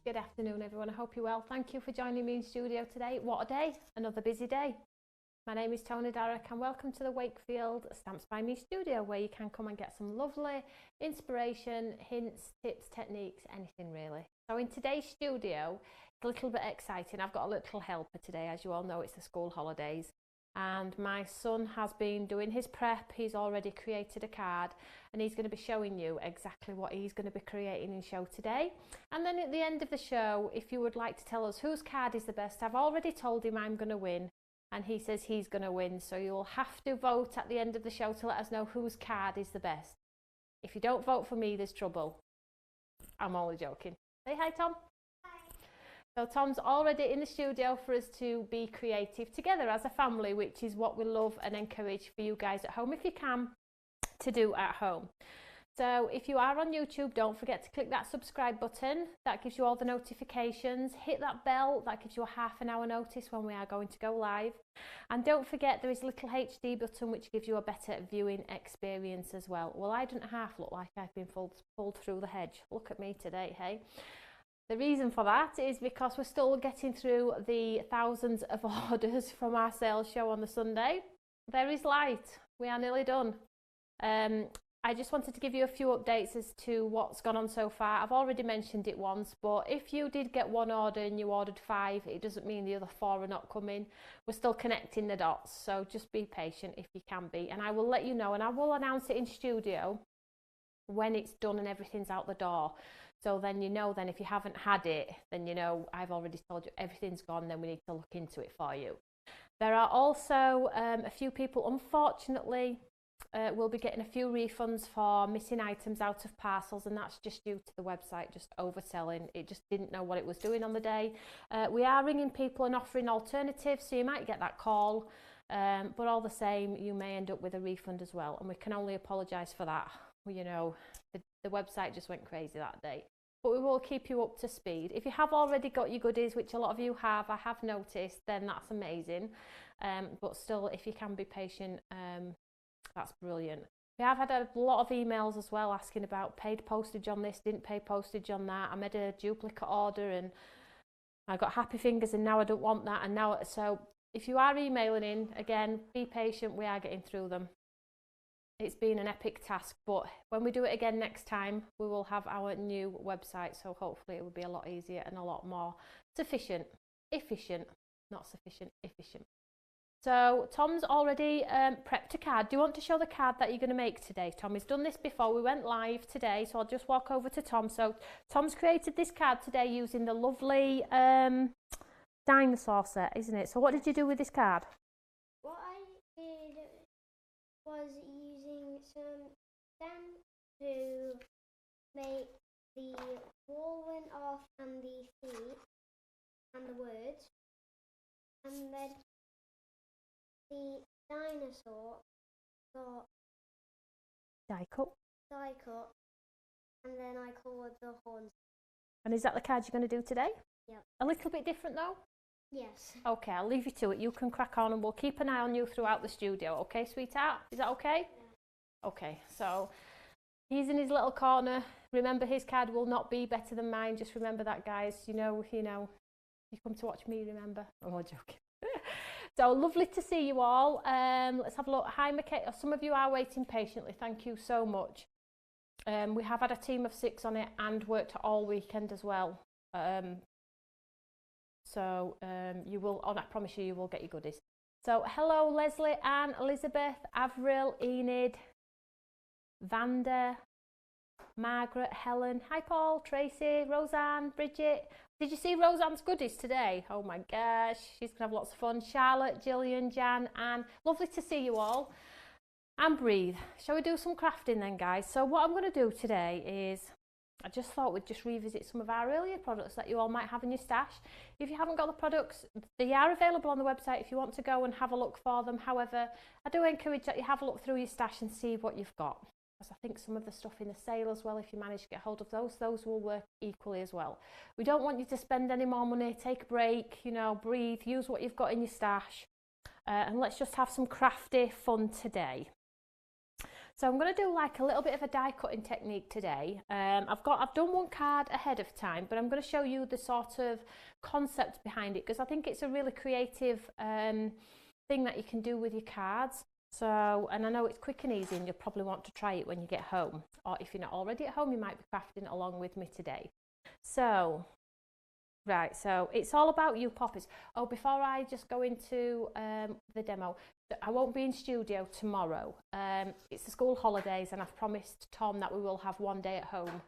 Good afternoon, everyone. I hope you're well. Thank you for joining me in studio today. What a day, another busy day. My name is Toni and welcome to the Wakefield Stamps by Me studio, where you can come and get some lovely inspiration, hints, tips, techniques, anything really. So in today's studio, it's a little bit exciting. I've got a little helper today. As you all know, it's the school holidays. And my son has been doing his prep. He's already created a card and he's going to be showing you exactly what he's going to be creating in show today. And then at the end of the show, if you would like to tell us whose card is the best, I've already told him I'm going to win and he says he's going to win. So you'll have to vote at the end of the show to let us know whose card is the best. If you don't vote for me, there's trouble. I'm only joking. Say hi, Tom. So Tom's already in the studio for us to be creative together as a family, which is what we love and encourage for you guys at home, if you can, to do at home. So if you are on YouTube, don't forget to click that subscribe button. That gives you all the notifications. Hit that bell. That gives you a half an hour notice when we are going to go live. And don't forget there is a little HD button which gives you a better viewing experience as well. Well, I don't half look like I've been pulled through the hedge. Look at me today, hey? The reason for that is because we're still getting through the thousands of orders from our sales show on the Sunday. There is light. We are nearly done. I just wanted to give you a few updates as to what's gone on so far. I've already mentioned it once, but if you did get one order and you ordered 5, it doesn't mean the other 4 are not coming. We're still connecting the dots, so just be patient if you can be. And I will let you know, and I will announce it in studio when it's done and everything's out the door. So then you know, then if you haven't had it, then you know I've already told you everything's gone, then we need to look into it for you. There are also a few people, unfortunately, will be getting a few refunds for missing items out of parcels, and that's just due to the website just overselling. It just didn't know what it was doing on the day. We are ringing people and offering alternatives, so you might get that call, but all the same, you may end up with a refund as well, and we can only apologise for that. Well, you know, the website just went crazy that day, but we will keep you up to speed. If you have already got your goodies, which a lot of you have, I have noticed, then that's amazing. But still, if you can be patient, that's brilliant. We have had a lot of emails as well asking about paid postage on this, didn't pay postage on that. I made a duplicate order and I got happy fingers and now I don't want that. And now, so if you are emailing in, again, be patient, we are getting through them. It's been an epic task, but when we do it again next time, we will have our new website, so hopefully it will be a lot easier and a lot more efficient. So Tom's already prepped a card. Do you want to show the card that you're going to make today? Tom has done this before. We went live today, so I'll just walk over to Tom. So Tom's created this card today using the lovely dinosaur set, isn't it? So what did you do with this card? What I did was using some stamp to make the wall went off and the feet and the words, and then the dinosaur got Die cut. and then I coloured the horns. And is that the card you're going to do today? Yep. A little bit different though? Yes. Okay, I'll leave you to it. You can crack on and we'll keep an eye on you throughout the studio. Okay, sweetheart? Is that okay? Yeah. Okay, so he's in his little corner. Remember, his card will not be better than mine. Just remember that, guys. You know, you come to watch me, remember? I'm all joking. So lovely to see you all. Let's have a look. Hi, Michaela. Some of you are waiting patiently. Thank you so much. We have had a team of 6 on it and worked all weekend as well. So you will, I promise you, you will get your goodies. So hello, Leslie, Anne, Elizabeth, Avril, Enid, Vanda, Margaret, Helen. Hi, Paul, Tracy, Roseanne, Bridget. Did you see Roseanne's goodies today? Oh my gosh, she's gonna have lots of fun. Charlotte, Gillian, Jan, Anne. Lovely to see you all. And breathe. Shall we do some crafting then, guys? So what I'm gonna do today is, I just thought we'd just revisit some of our earlier products that you all might have in your stash. If you haven't got the products, they are available on the website if you want to go and have a look for them. However, I do encourage that you have a look through your stash and see what you've got. Because I think some of the stuff in the sale as well, if you manage to get hold of those will work equally as well. We don't want you to spend any more money, take a break, you know, breathe, use what you've got in your stash. And let's just have some crafty fun today. So I'm going to do like a little bit of a die cutting technique today. I've done one card ahead of time, but I'm going to show you the sort of concept behind it, because I think it's a really creative thing that you can do with your cards. So, and I know it's quick and easy, and you'll probably want to try it when you get home, or if you're not already at home, you might be crafting it along with me today. So right, so it's all about you poppies. Oh, before I just go into the demo, I won't be in studio tomorrow. It's the school holidays, and I've promised Tom that we will have one day at home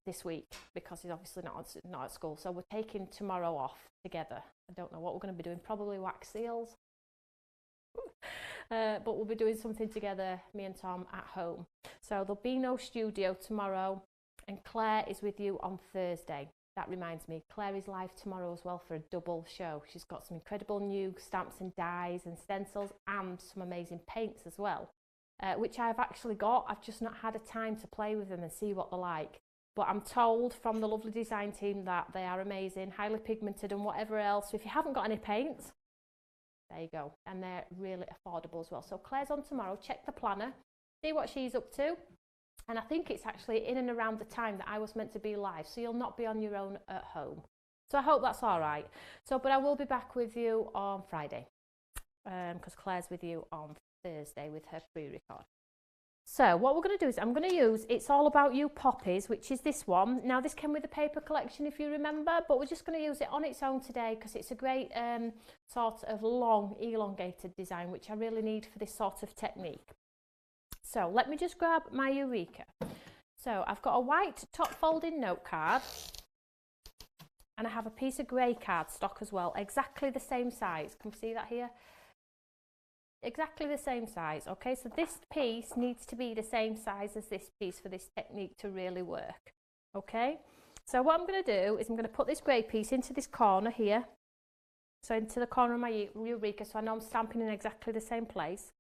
this week, because he's obviously not at school. So we're taking tomorrow off together. I don't know what we're going to be doing, probably wax seals. But we'll be doing something together, me and Tom, at home. So there'll be no studio tomorrow, and Claire is with you on Thursday. That reminds me, Claire is live tomorrow as well for a double show. She's got some incredible new stamps and dies and stencils, and some amazing paints as well, which I've actually got. I've just not had a time to play with them and see what they're like. But I'm told from the lovely design team that they are amazing, highly pigmented and whatever else. So if you haven't got any paints, there you go. And they're really affordable as well. So Claire's on tomorrow. Check the planner, see what she's up to. And I think it's actually in and around the time that I was meant to be live, so you'll not be on your own at home. So I hope that's all right. So, but I will be back with you on Friday, because Claire's with you on Thursday with her pre-record. So what we're going to do is I'm going to use It's All About You Poppies, which is this one. Now this came with the paper collection, if you remember, but we're just going to use it on its own today, because it's a great sort of long, elongated design, which I really need for this sort of technique. So let me just grab my Eureka. So I've got a white top folding note card, and I have a piece of grey cardstock as well, exactly the same size. Can you see that here? Exactly the same size. Okay, so this piece needs to be the same size as this piece for this technique to really work. Okay, so what I'm going to do is I'm going to put this grey piece into this corner here, so into the corner of my Eureka, so I know I'm stamping in exactly the same place.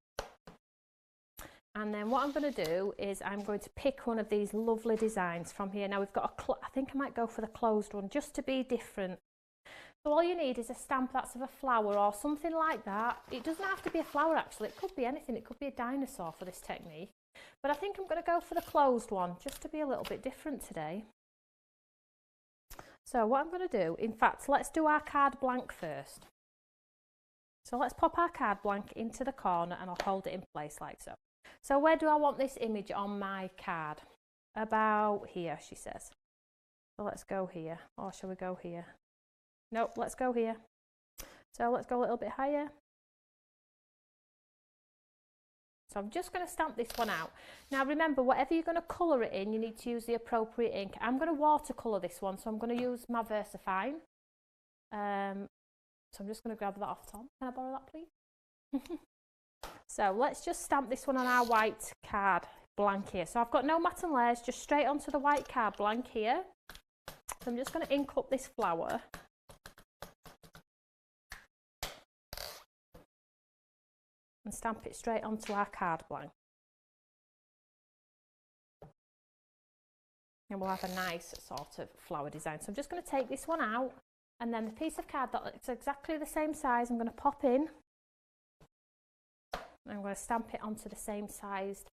And then what I'm going to do is I'm going to pick one of these lovely designs from here. Now we've got I think I might go for the closed one, just to be different. So all you need is a stamp that's of a flower or something like that. It doesn't have to be a flower actually, it could be anything. It could be a dinosaur for this technique. But I think I'm going to go for the closed one, just to be a little bit different today. So what I'm going to do, in fact, let's do our card blank first. So let's pop our card blank into the corner, and I'll hold it in place like so. So where do I want this image on my card? About here, she says. So let's go here. Or shall we go here? Nope, let's go here. So let's go a little bit higher. So I'm just going to stamp this one out. Now remember, whatever you're going to colour it in, you need to use the appropriate ink. I'm going to watercolour this one, so I'm going to use my VersaFine. So I'm just going to grab that off Tom. Can I borrow that, please? So let's just stamp this one on our white card blank here. So I've got no mat and layers, just straight onto the white card blank here. So I'm just going to ink up this flower. And stamp it straight onto our card blank. And we'll have a nice sort of flower design. So I'm just going to take this one out, and then the piece of card that looks exactly the same size, I'm going to pop in. I'm going to stamp it onto the same sized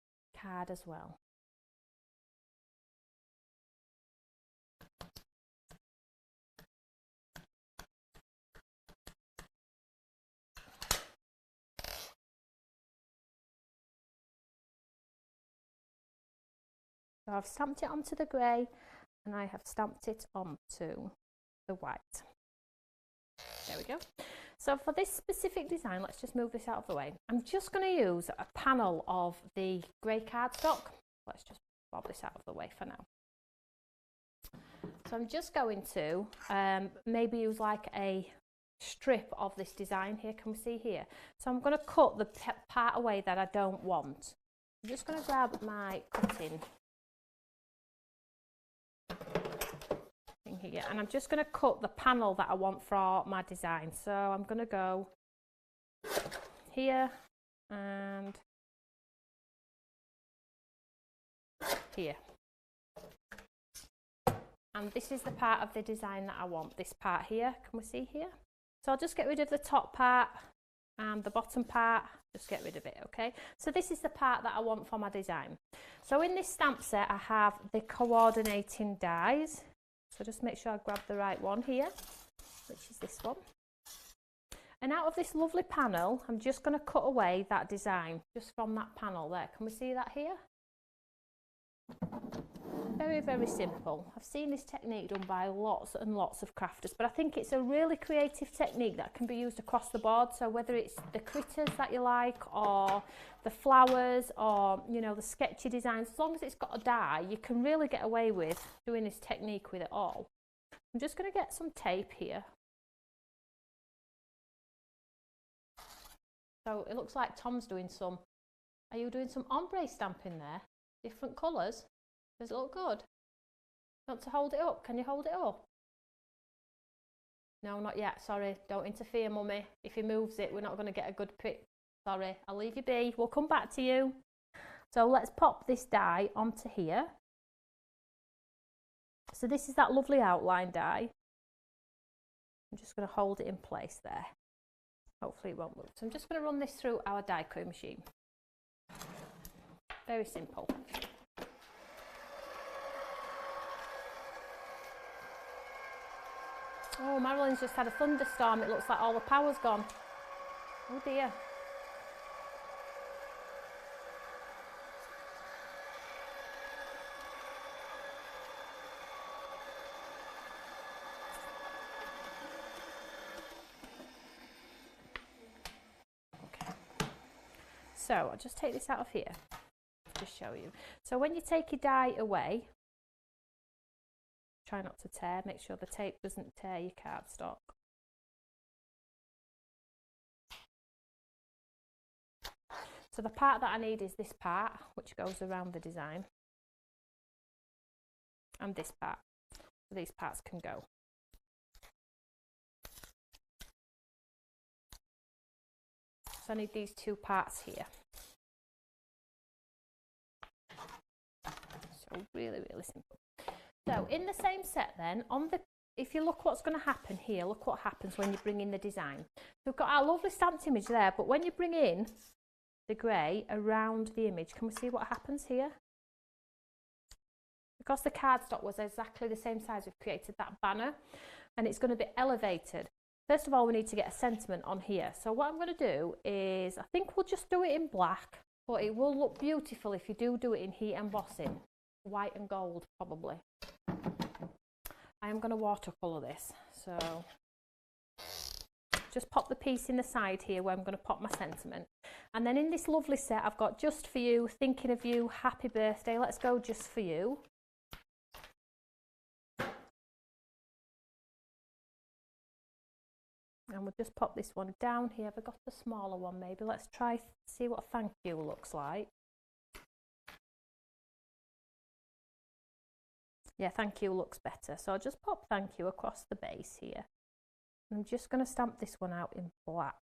card as well. So I've stamped it onto the grey, and I have stamped it onto the white. There we go. So for this specific design, let's just move this out of the way. I'm just going to use a panel of the grey cardstock. Let's just bob this out of the way for now. So I'm just going to maybe use like a strip of this design here. Can we see here? So I'm going to cut the part away that I don't want. I'm just going to grab my cutting here, and I'm just going to cut the panel that I want for my design. So I'm going to go here and here, and this is the part of the design that I want, this part here. Can we see here? So I'll just get rid of the top part and the bottom part, just get rid of it, okay? So this is the part that I want for my design. So in this stamp set I have the coordinating dies, so just make sure I grab the right one here, which is this one. And out of this lovely panel, I'm just going to cut away that design, just from that panel there. Can we see that here? Very, very simple. I've seen this technique done by lots and lots of crafters, but I think it's a really creative technique that can be used across the board. So whether it's the critters that you like, or the flowers, or, you know, the sketchy designs, as long as it's got a die, you can really get away with doing this technique with it all. I'm just going to get some tape here. So it looks like Tom's doing some, are you doing some ombre stamping there? Different colours? Does it look good? Want to hold it up? Can you hold it up? No, not yet, sorry, don't interfere, mummy. If he moves it, we're not going to get a good pic. Sorry, I'll leave you be, we'll come back to you. So let's pop this die onto here. So this is that lovely outline die. I'm just going to hold it in place there. Hopefully it won't move. So I'm just going to run this through our die cutting machine. Very simple. Oh, Marilyn's just had a thunderstorm. It looks like all the power's gone. Oh dear. So I'll just take this out of here to show you. So when you take your die away, try not to tear, make sure the tape doesn't tear your cardstock. So the part that I need is this part, which goes around the design, and this part. So these parts can go. So I need these two parts here. So really, really simple. So in the same set then, on the, if you look what's going to happen here, look what happens when you bring in the design. So we've got our lovely stamped image there, but when you bring in the grey around the image, can we see what happens here? Because the cardstock was exactly the same size, we've created that banner, and it's going to be elevated. First of all, we need to get a sentiment on here. So what I'm going to do is, I think we'll just do it in black, but it will look beautiful if you do it in heat embossing. White and gold, probably. I am going to watercolour this. So just pop the piece in the side here where I'm going to pop my sentiment. And then in this lovely set, I've got Just For You, Thinking of You, Happy Birthday. Let's go Just For You. And we'll just pop this one down here. Have I got the smaller one maybe? Let's try see what Thank You looks like. Yeah, Thank You looks better. So I'll just pop Thank You across the base here. I'm just going to stamp this one out in black.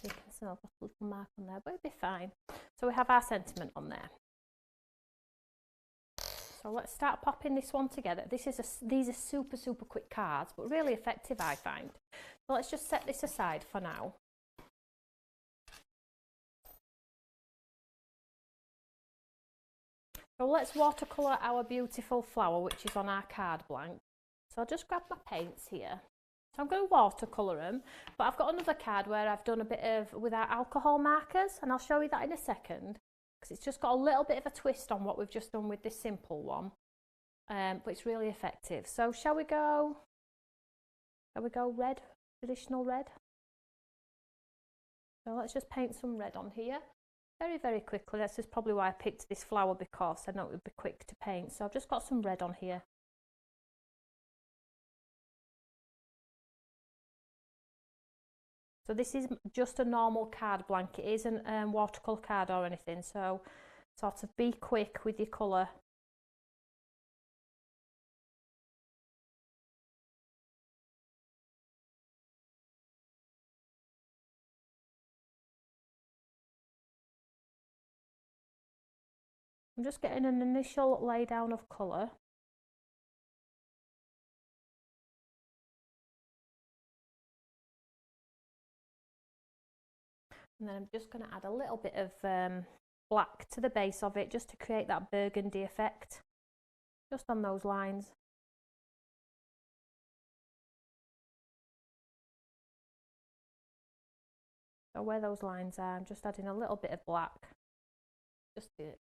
You can see I've got a little mark on there, but it'll be fine. So we have our sentiment on there. So let's start popping this one together. These are super, super quick cards, but really effective, I find. So let's just set this aside for now. So let's watercolour our beautiful flower, which is on our card blank. So I'll just grab my paints here. So I'm going to watercolour them, but I've got another card where I've done a bit of with our alcohol markers, and I'll show you that in a second, because it's just got a little bit of a twist on what we've just done with this simple one, but it's really effective. So shall we go red, traditional red? So let's just paint some red on here very, very quickly. This is probably why I picked this flower, because I know it would be quick to paint. So I've just got some red on here. So this is just a normal card blank. It isn't watercolour card or anything. So sort of be quick with your colour. I'm just getting an initial lay down of colour. And then I'm just going to add a little bit of black to the base of it, just to create that burgundy effect, just on those lines. So where those lines are, I'm just adding a little bit of black, just to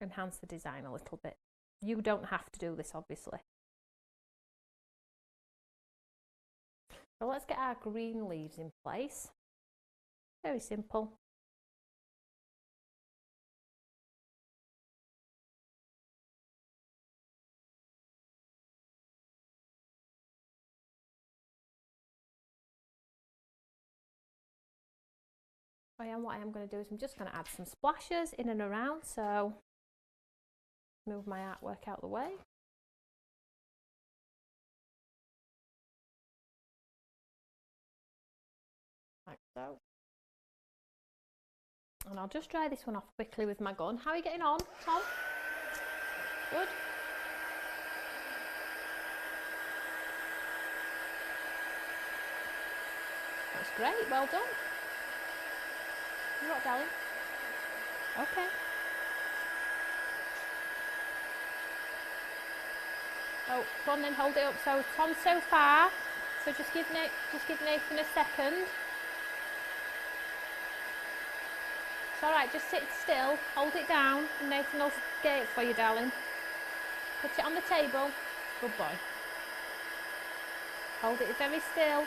enhance the design a little bit. You don't have to do this, obviously. So let's get our green leaves in place. Very simple. What I am going to do is I'm just going to add some splashes in and around, so move my artwork out of the way. Like so. And I'll just dry this one off quickly with my gun. How are you getting on, Tom? Good? That's great, well done. You what, darling? Okay. Oh, go on then, hold it up. So Tom's so far. So just give Nathan a second. It's alright, just sit still, hold it down, and Nathan will get it for you, darling. Put it on the table. Good boy. Hold it very still.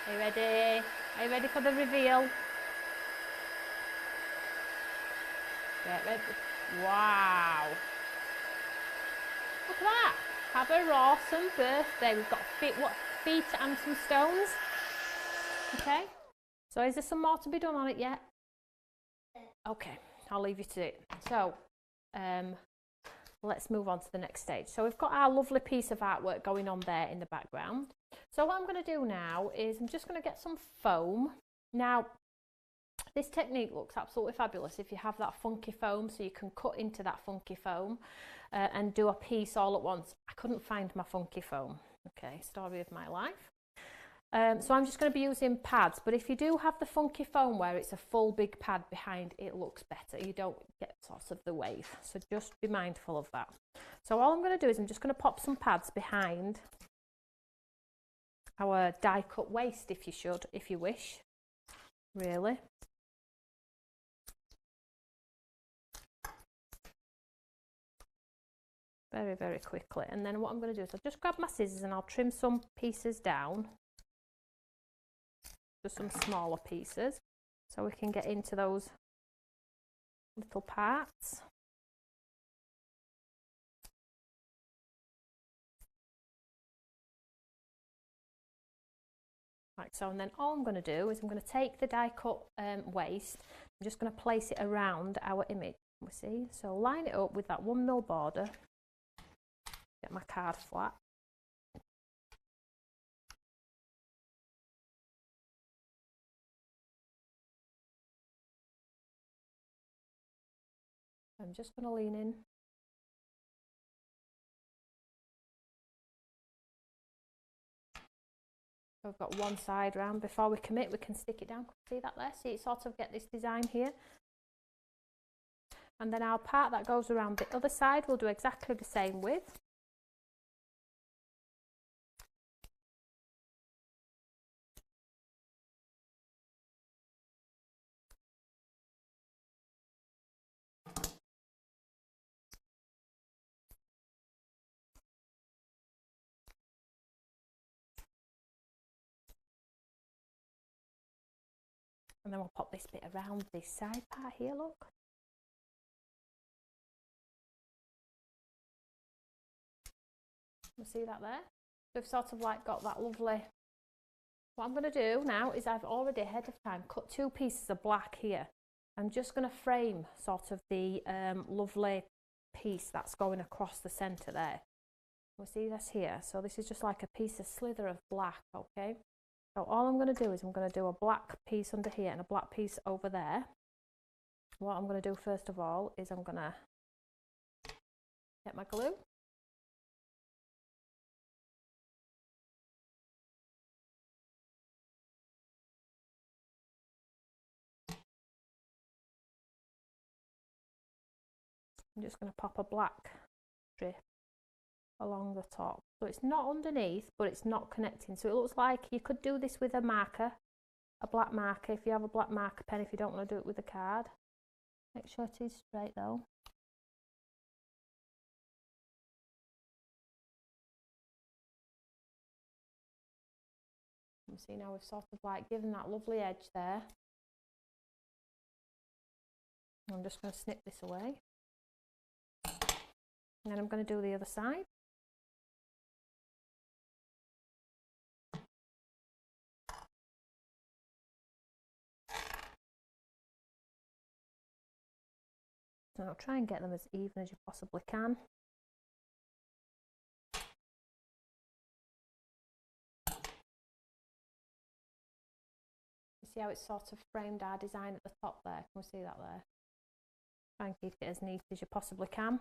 Are you ready? Are you ready for the reveal? Get ready. Wow. Look at that. Have a awesome birthday. We've got feet and some stones. Okay. So is there some more to be done on it yet? Okay, I'll leave you to it. So let's move on to the next stage. So we've got our lovely piece of artwork going on there in the background. So what I'm going to do now is I'm just going to get some foam. Now, this technique looks absolutely fabulous if you have that funky foam, so you can cut into that funky foam and do a piece all at once. I couldn't find my funky foam. Okay, story of my life. So I'm just going to be using pads, but if you do have the funky foam where it's a full big pad behind, it looks better. You don't get sort of the wave, so just be mindful of that. So all I'm going to do is I'm just going to pop some pads behind our die cut waist, if you wish, really. Very, very quickly. And then what I'm going to do is I'll just grab my scissors and I'll trim some pieces down. Some smaller pieces so we can get into those little parts. Like so, and then all I'm going to do is I'm going to take the die cut waist, I'm just going to place it around our image, we see, so line it up with that 1mm border, get my card flat. I'm just going to lean in. So I've got one side round. Before we commit, we can stick it down. See that there? See it sort of get this design here. And then our part that goes around the other side, we'll do exactly the same width. And then we'll pop this bit around this side part here, look. You see that there? We've sort of like got that lovely. What I'm going to do now is I've already ahead of time cut 2 pieces of black here. I'm just going to frame sort of the lovely piece that's going across the centre there. We'll see this here. So this is just like a piece of slither of black, okay? So all I'm going to do is I'm going to do a black piece under here and a black piece over there. What I'm going to do first of all is I'm going to Get my glue. I'm just going to pop a black strip along the top. So it's not underneath, but it's not connecting. So it looks like you could do this with a marker, a black marker, if you have a black marker pen, if you don't want to do it with a card. Make sure it is straight though. You see now we've sort of like given that lovely edge there. I'm just going to snip this away. And then I'm going to do the other side. So try and get them as even as you possibly can. You see how it's sort of framed our design at the top there? Can we see that there? Try and keep it as neat as you possibly can.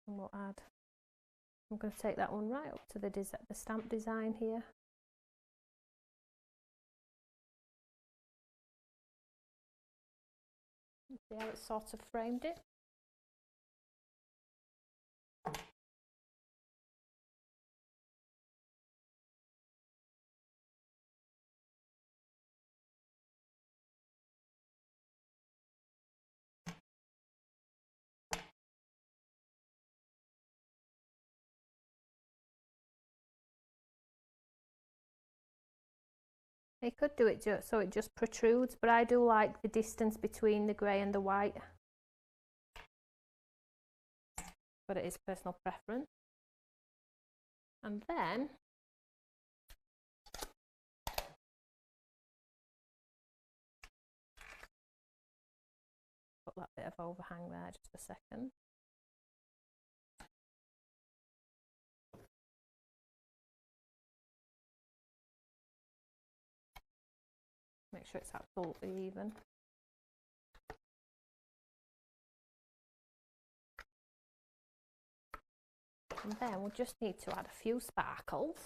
And we'll add, I'm going to take that one right up to the stamp design here. See how it's sort of framed it? You could do it just so it just protrudes, but I do like the distance between the grey and the white. But it is personal preference. And then put that bit of overhang there just a second. Make sure it's absolutely even. And then we'll just need to add a few sparkles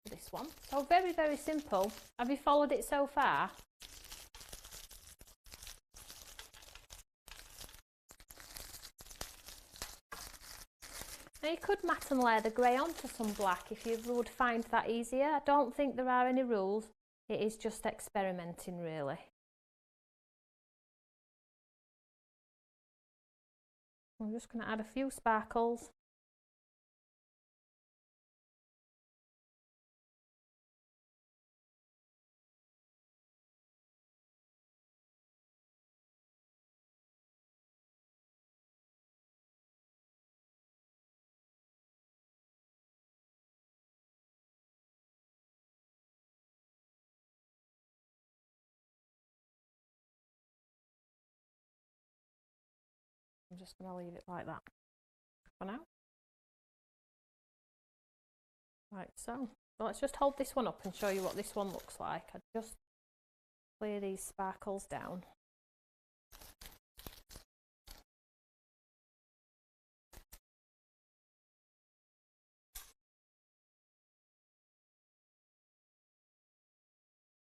to this one. So very, very simple. Have you followed it so far? Now you could mat and layer the grey onto some black if you would find that easier. I don't think there are any rules. It is just experimenting really. I'm just going to add a few sparkles. I'm just going to leave it like that for now. Right, so let's just hold this one up and show you what this one looks like. I just clear these sparkles down.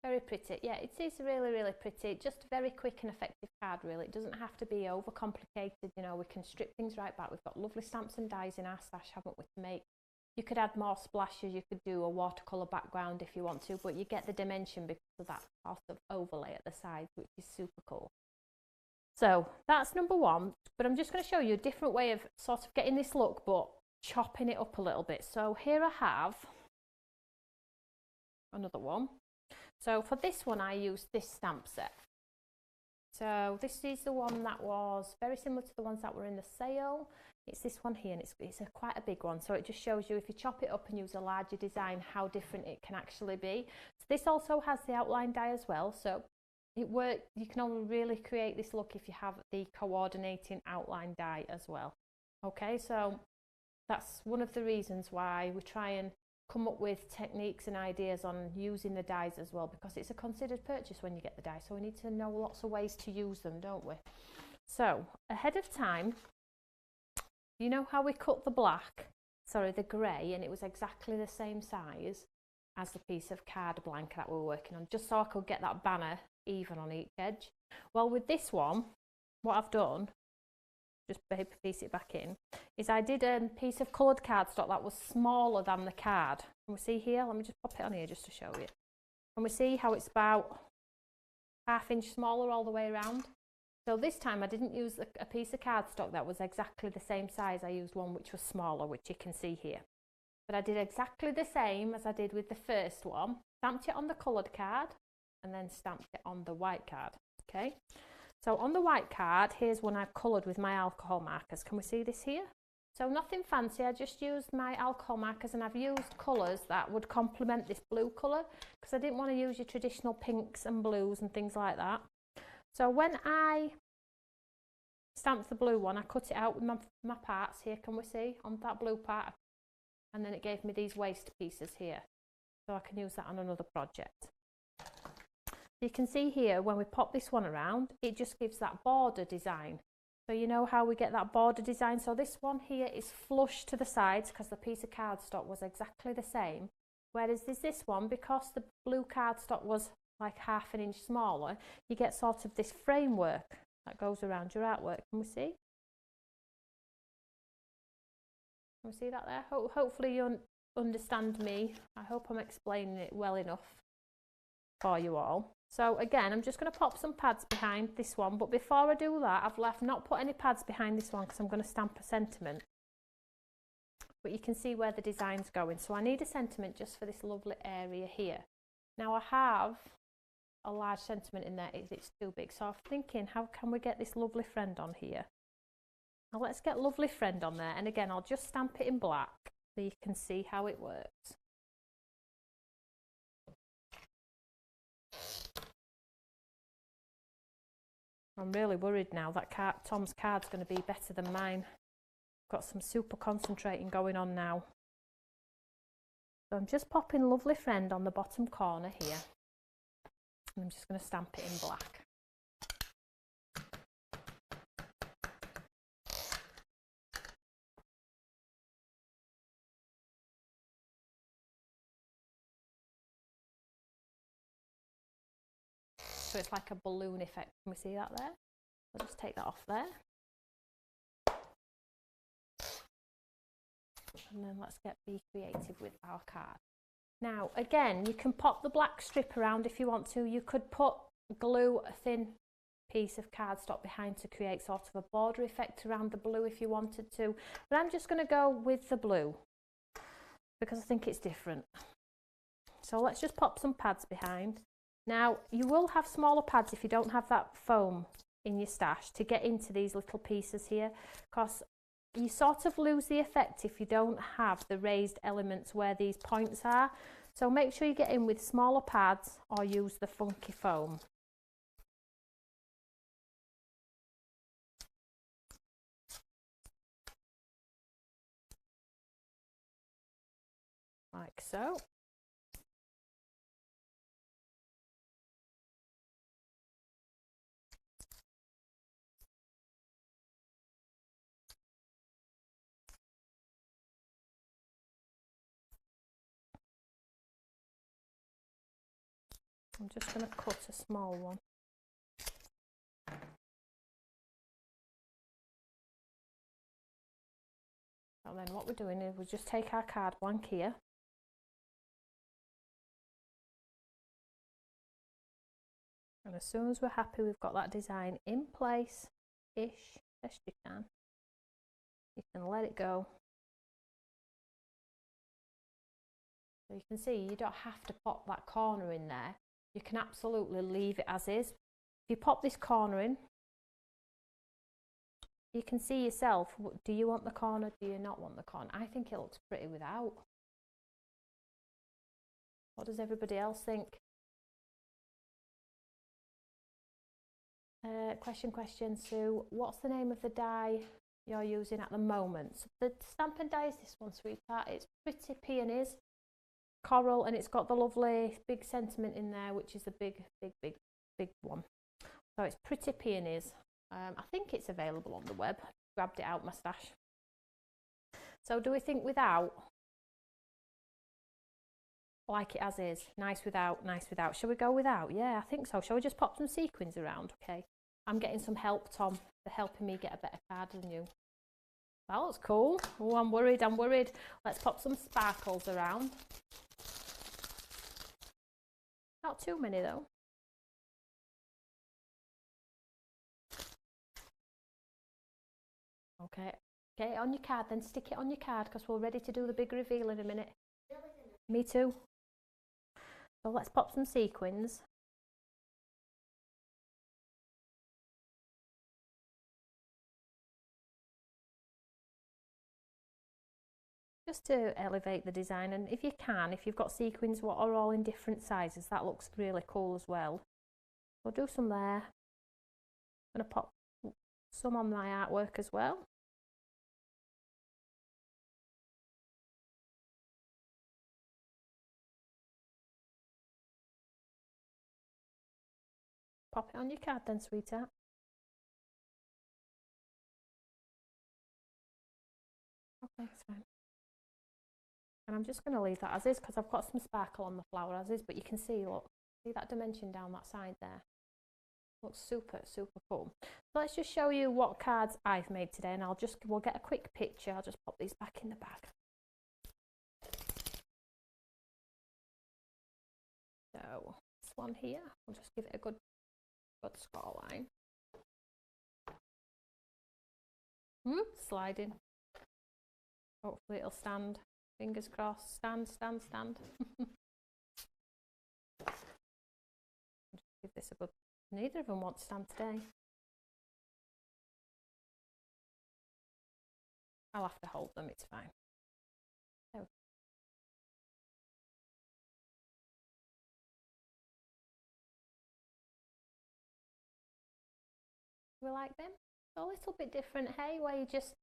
Very pretty. Yeah, it is really, really pretty. Just a very quick and effective card, really. It doesn't have to be overcomplicated. You know, we can strip things right back. We've got lovely stamps and dies in our stash, haven't we, to make. You could add more splashes. You could do a watercolour background if you want to, but you get the dimension because of that sort of overlay at the sides, which is super cool. So that's number one, but I'm just going to show you a different way of sort of getting this look, but chopping it up a little bit. So here I have another one. So for this one, I used this stamp set. So this is the one that was very similar to the ones that were in the sale. It's this one here, and it's quite a big one. So it just shows you if you chop it up and use a larger design, how different it can actually be. So this also has the outline die as well. So it works. You can only really create this look if you have the coordinating outline die as well. Okay, so that's one of the reasons why we try and come up with techniques and ideas on using the dies as well, because it's a considered purchase when you get the dies, so we need to know lots of ways to use them, don't we? So ahead of time, you know how we cut the grey, and it was exactly the same size as the piece of card blank that we were working on, just so I could get that banner even on each edge. Well, with this one, what I've done, just paper piece it back in, is I did a piece of coloured cardstock that was smaller than the card. Can we see here? Let me just pop it on here just to show you. And we see how it's about 1/2 inch smaller all the way around. So this time I didn't use a piece of cardstock that was exactly the same size. I used one which was smaller, which you can see here. But I did exactly the same as I did with the first one. Stamped it on the coloured card and then stamped it on the white card. Okay. So on the white card, here's one I've coloured with my alcohol markers. Can we see this here? So nothing fancy, I just used my alcohol markers, and I've used colours that would complement this blue colour, because I didn't want to use your traditional pinks and blues and things like that. So when I stamped the blue one, I cut it out with my parts here, can we see, on that blue part, and then it gave me these waste pieces here, so I can use that on another project. You can see here when we pop this one around, it just gives that border design. So you know how we get that border design. So this one here is flush to the sides because the piece of cardstock was exactly the same. Whereas this one, because the blue cardstock was like 1/2 inch smaller, you get sort of this framework that goes around your artwork. Can we see? Can we see that there? Hopefully you understand me. I hope I'm explaining it well enough for you all. So again, I'm just going to pop some pads behind this one, but before I do that, I've not put any pads behind this one because I'm going to stamp a sentiment. But you can see where the design's going. So I need a sentiment just for this lovely area here. Now I have a large sentiment in there, it's too big. So I'm thinking, how can we get this lovely friend on here? Now let's get lovely friend on there. And again, I'll just stamp it in black so you can see how it works. I'm really worried now that Tom's card's going to be better than mine. Got some super concentrating going on now. So I'm just popping lovely friend on the bottom corner here. And I'm just going to stamp it in black. So it's like a balloon effect. Can we see that there? I'll just take that off there. And then let's be creative with our card. Now again, you can pop the black strip around if you want to. You could put glue a thin piece of cardstock behind to create sort of a border effect around the blue if you wanted to. But I'm just going to go with the blue because I think it's different. So let's just pop some pads behind. Now you will have smaller pads if you don't have that foam in your stash to get into these little pieces here, because you sort of lose the effect if you don't have the raised elements where these points are. So make sure you get in with smaller pads or use the funky foam. Like so. I'm just going to cut a small one. And then what we're doing is we'll just take our card blank here. And as soon as we're happy we've got that design in place-ish, best you can let it go. So you can see you don't have to pop that corner in there. You can absolutely leave it as is. If you pop this corner in, you can see yourself, do you want the corner, do you not want the corner? I think it looks pretty without. What does everybody else think? Question, Sue. What's the name of the die you're using at the moment? So the Stampin' Die is this one, sweetheart. It's Pretty Peonies. coral, and it's got the lovely big sentiment in there, which is the big one. So it's Pretty Peonies. I think it's available on the web. Grabbed it out my stash. So do we think without? Like it as is. Nice without, nice without. Shall we go without? Yeah, I think so. Shall we just pop some sequins around? Okay. I'm getting some help, Tom. They're helping me get a better card than you. That looks cool. Oh, I'm worried, I'm worried. Let's pop some sparkles around. Not too many though. Okay, get it on your card, then stick it on your card because we're ready to do the big reveal in a minute. Me too. So let's pop some sequins. Just to elevate the design, and if you can, if you've got sequins what are all in different sizes, that looks really cool as well. We'll do some there. I'm going to pop some on my artwork as well. Pop it on your card then, sweetheart. Okay, it's fine. And I'm just going to leave that as is because I've got some sparkle on the flower as is, but you can see, look, see that dimension down that side there? Looks super cool. So let's just show you what cards I've made today, and we'll get a quick picture. I'll just pop these back in the bag. So this one here, I'll just give it a good score line. Sliding. Hopefully it'll stand. Fingers crossed. Stand. Just give this a good. Neither of them want to stand today. I'll have to hold them, it's fine. So. We like them? So a little bit different, hey, where you just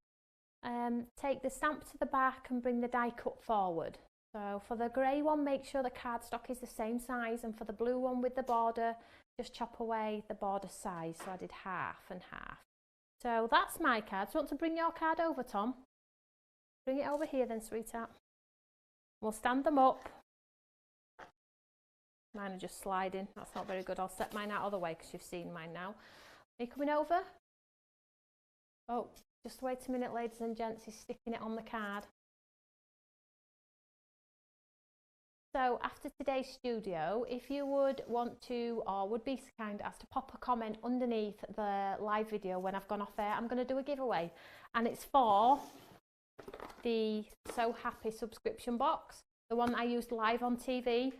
take the stamp to the back and bring the die cut forward. So for the grey one, make sure the cardstock is the same size, and for the blue one with the border, just chop away the border size. So I did half and half. So that's my card. So you want to bring your card over, Tom? Bring it over here then, sweetheart. We'll stand them up. Mine are just sliding. That's not very good. I'll set mine out of the way because you've seen mine now. Are you coming over? Oh, just wait a minute, ladies and gents. He's sticking it on the card. So after today's studio, if you would want to, or would be so kind as to pop a comment underneath the live video when I've gone off air, I'm going to do a giveaway, and it's for the So Happy subscription box, the one that I used live on TV.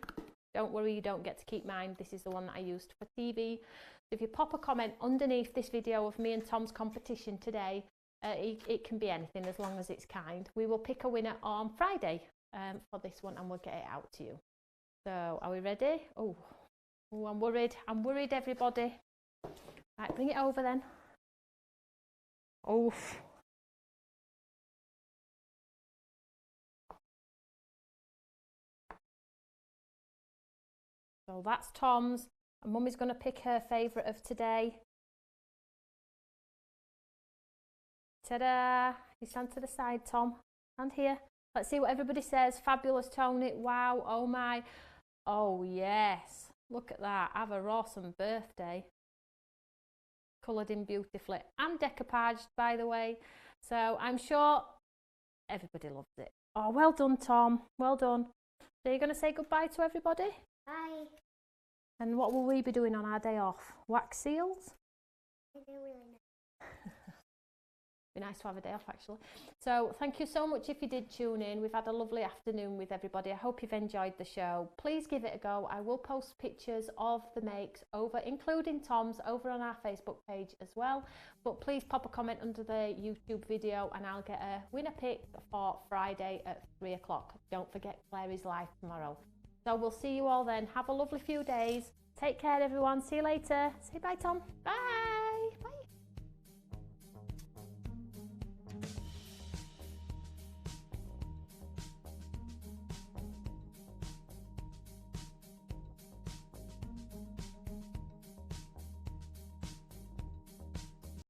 Don't worry, you don't get to keep mine. This is the one that I used for TV. So if you pop a comment underneath this video of me and Tom's competition today, it can be anything as long as it's kind. We will pick a winner on Friday for this one, and we'll get it out to you. So are we ready? Oh, I'm worried. I'm worried, everybody. Right, bring it over then. Oh. So that's Tom's, and Mummy's going to pick her favourite of today. Ta-da! You stand to the side, Tom. Stand here. Let's see what everybody says. Fabulous, Toni. Wow. Oh my. Oh yes. Look at that. Have a awesome birthday. Coloured in beautifully and decoupaged, by the way. So I'm sure everybody loves it. Oh, well done, Tom. Well done. So you're going to say goodbye to everybody? Bye. And what will we be doing on our day off? Wax seals? I don't really know. Be nice to have a day off, actually. So thank you so much if you did tune in. We've had a lovely afternoon with everybody. I hope you've enjoyed the show. Please give it a go. I will post pictures of the makes over, including Tom's, over on our Facebook page as well. But please pop a comment under the YouTube video and I'll get a winner pick for Friday at 3 o'clock. Don't forget, Claire is live tomorrow. So we'll see you all then. Have a lovely few days. Take care, everyone. See you later. Say bye, Tom. Bye.